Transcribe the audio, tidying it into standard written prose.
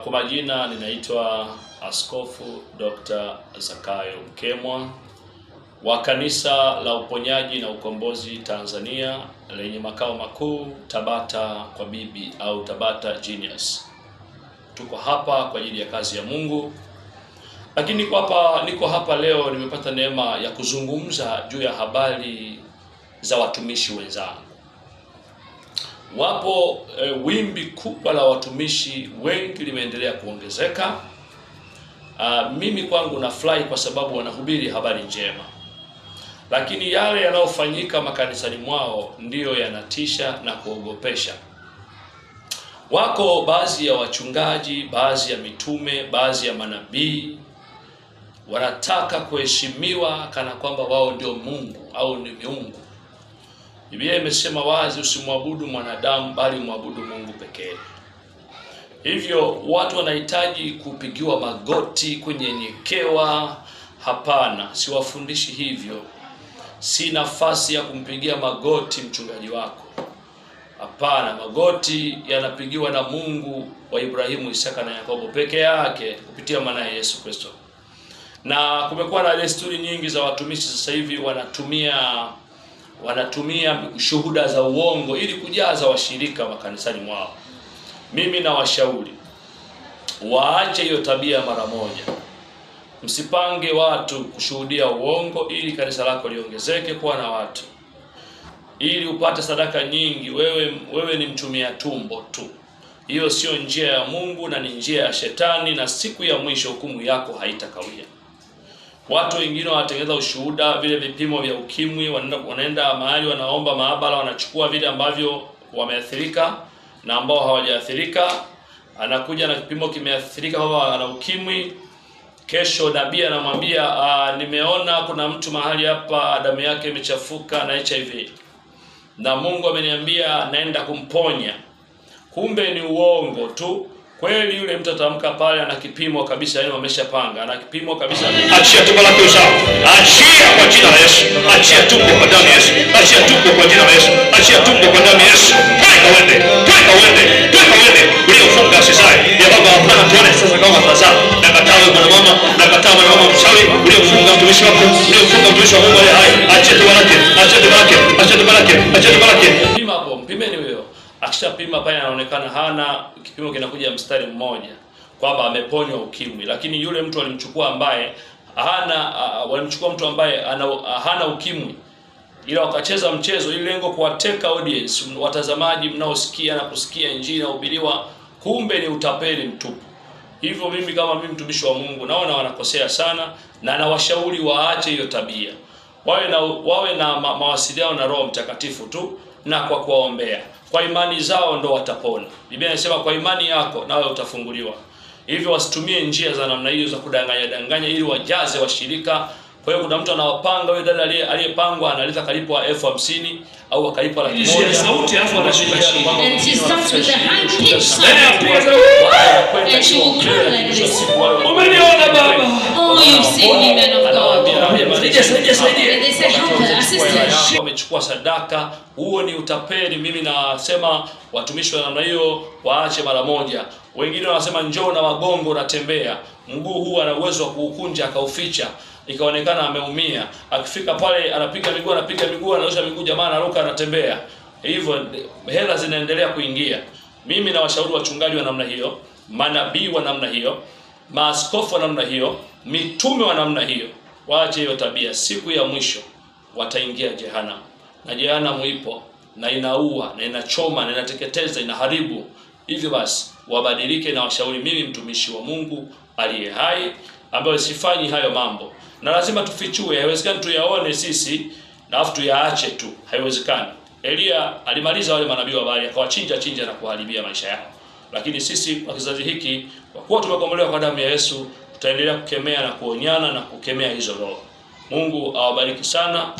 Kwa majina ninaitwa Askofu Dr. Zakayo Mkemwa wa Kanisa la Uponyaji na Ukombozi Tanzania lenye makao makuu Tabata kwa Bibi au Tabata Genius. Tuko hapa kwa ajili ya kazi ya Mungu. Lakini niko hapa leo nimepata neema ya kuzungumza juu ya habari za watumishi wenzangu. Wapo wimbi kubwa la watumishi wengi limeendelea kuongezeka. Mimi kwangu nafurahi kwa sababu wanahubiri habari njema, lakini yale yanayofanyika makanisani mwao ndiyo yanatisha na kuogopesha. Wako baadhi ya wachungaji, baadhi ya mitume, baadhi ya manabii wanataka kuheshimiwa kana kwamba wao ndio Mungu au ni miungu. Biblia imesema wazi, usimwabudu mwanadamu bali mwabudu Mungu pekee. Hivyo watu wanahitaji kupigiwa magoti, kunyenyekewa. Hapana, siwafundishi hivyo. Si nafasi ya kumpigia magoti mchungaji wako. Hapana, magoti yanapigiwa na Mungu wa Ibrahimu, Isaka na Yakobo peke yake kupitia mwanaye Yesu Kristo. Na kumekuwa na desturi nyingi za watumishi sasa hivi wanatumia shuhuda za uongo ili kujaza washirika makanisani mwao. Mimi na washauri waache hiyo tabia mara moja. Msipange watu kushuhudia uongo ili kanisa lako liongezeke kuwa na watu, ili upate sadaka nyingi. Wewe ni mtumia tumbo tu. Hiyo sio njia ya Mungu na ni njia ya Shetani, na siku ya mwisho hukumu yako haitakawia. Watu wengine wanatengeneza ushuhuda, vile vipimo vya ukimwi, wanaenda mahali wanaomba maabara, wanachukua vile ambavyo wameathirika na ambao hawajaathirika. Anakuja na kipimo kimeathirika kwamba ana ukimwi. Kesho nabii anamwambia nimeona kuna mtu mahali hapa damu yake imechafuka na HIV, na Mungu ameniambia naenda kumponya. Kumbe ni uongo tu. Kweli yule mtu atamka pale ana kipimo kabisa, yani wameshapanga, ana kipimo kabisa. Achia tumbo lake uzao. Achia kwa jina la Yesu. Achia tumbo kwa damu ya Yesu. Achia tumbo kwa jina la Yesu. Achia tumbo kwa damu ya Yesu. Toka uende. Toka uende. Toka uende. Uliofunga sisaye. Ya baba hapana tuone sasa kama tazaa. Nakataa mwana mama, nakataa mwana mama mchawi, uliofunga mtumishi wako, uliofunga mtumishi wa Mungu aliye hai. Achia tumbo lake. Achia tumbo lake. Achia tumbo lake. Achia tumbo lake. Pima hapo, mpimeni huyo. Akishapima pale anaonekana hana, kipimo kinakuja mstari mmoja kwamba ameponywa ukimwi. Lakini yule mtu walimchukua ambaye walimchukua mtu ambaye hana ukimwi, ila wakacheza mchezo ili lengo kuwateka audience, watazamaji mnaosikia na kusikia injili inahubiriwa, kumbe ni utapeli mtupu. Hivyo mimi kama mtumishi wa Mungu naona wanakosea sana, na nawashauri waache hiyo tabia. Wawe na mawasiliano na Roho Mtakatifu tu, na kwa kuwaombea. Kwa imani zao ndo watapona. Biblia inasema kwa imani yako nawe utafunguliwa. Hivyo wasitumie njia za namna hiyo za kudanganya ili wajaze washirika. Kwa hiyo kuna mtu anawapanga, yule dada aliyepangwa analeta kalipwa 50,000 au akalipwa 100,000. Sauti afu anashika chini. And she starts with the hand kick side. And she will curl like this. Umeniona baba? Oh, you've seen me, man of God. They say help her, assistant. Wamechukua sadaka, huo ni utapeli. Mimi nasema watumishi wa namna hiyo waache mara moja. Wengine wanasema njoo na wagongo natembea. Mguu huu ana uwezo wa kuukunja akauficha, ikaonekana ameumia. Akifika pale anapiga miguu, anaosha miguu, jamaa anaruka anatembea. Hivyo hela zinaendelea kuingia. Mimi na washauri wachungaji wa namna hiyo, manabii wa namna hiyo, maaskofu wa namna hiyo, mitume wa namna hiyo, waache hiyo tabia. Siku ya mwisho wataingia jehanamu. Na jehanamu ipo na inaua na inachoma na inateketeza, inaharibu. Hivyo basi wabadilike, na washauri mimi mtumishi wa Mungu aliye hai ambaye sifanyi hayo mambo. Na lazima tufichue, haiwezekani tuyaone sisi na afu tuyaache tu, haiwezekani. Elia alimaliza wale manabii wa Baali, akawachinja na kuharibia maisha yao. Lakini sisi kwa kizazi hiki, kwa kuwa tumekombolewa kwa damu ya Yesu, tutaendelea kukemea na kuonyana na kukemea hizo roho. Mungu awabariki sana.